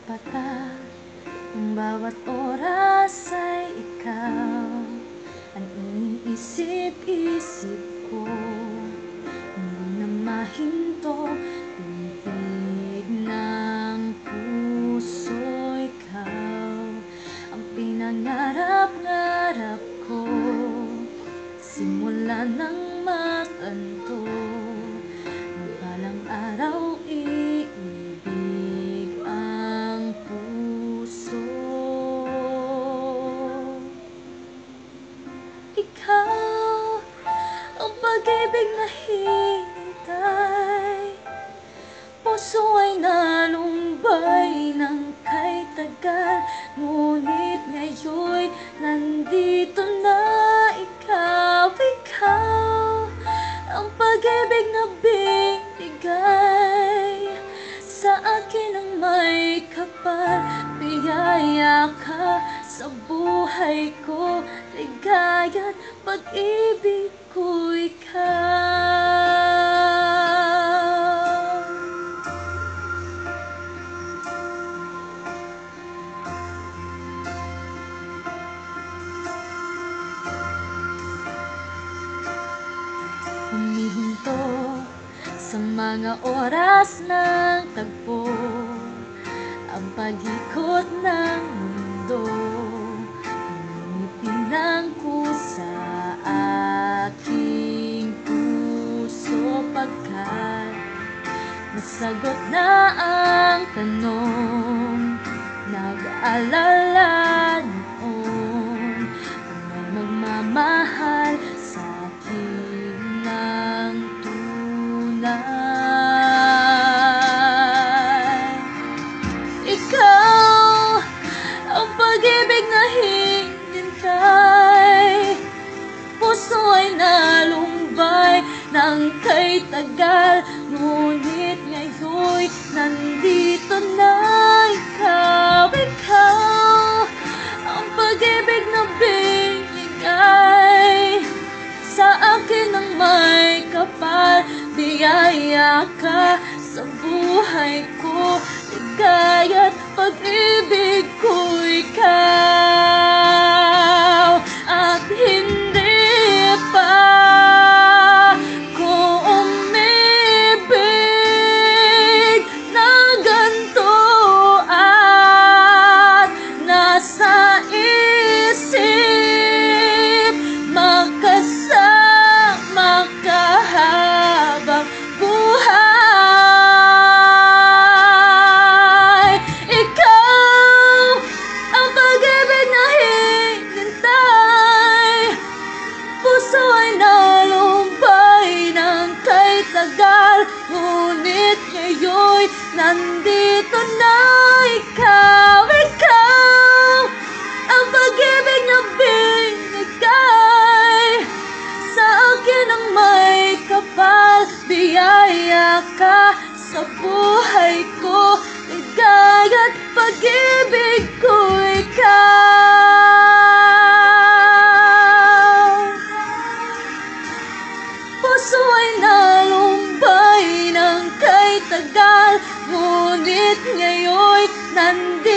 patat, ang bawat oras ay ikaw ang iniisip-isip ko. Hindi na mahinto, tindig ng puso, ikaw ang pinangarap-ngarap ko. Simula nang matanto, balang araw iibig ang puso. Ikaw ang pag-ibig na hinintay, puso ay nalumbay ng kay tagal, ngunit ngayon'y nandito na ikaw. Ikaw ang pag-ibig na binigay sa akin ang may kapal. Biyaya ka sa buhay ko, ligaya't pag-ibig ko ikaw. Humihinto sa mga oras ng tagpo, ang pag-ikot ng mundo, ngumiti ng kusa aking puso, pagkat nasagot na ang tanong nag-aalala noon, kung may magmamahal sa akin ng tunay. Ikaw ang pag-ibig na hinintay, puso ay nalumbay ng kay tagal, ngunit ngayon'y nandito na ikaw. Ikaw ang pag-ibig na binigay sa akin ang may kapal. Biyaya ka sa buhay ko, ligaya't pag-ibig ko ikaw. At hindi pa ko umibig na ganito, at nasa isip makasama ka habang buhay. Ikaw ang pag-ibig na hinintay, puso ay nalumbay ng kay tagal, ngunit ngayon'y nandito na ikaw. Ikaw ang pag-ibig na binigay sa akin ang may kapal. Biyaya ka sa buhay ko, ligaya't pag-ibig ko ikaw. Puso ay nalumbay ng kay tagal, ngunit ngayon'y nandito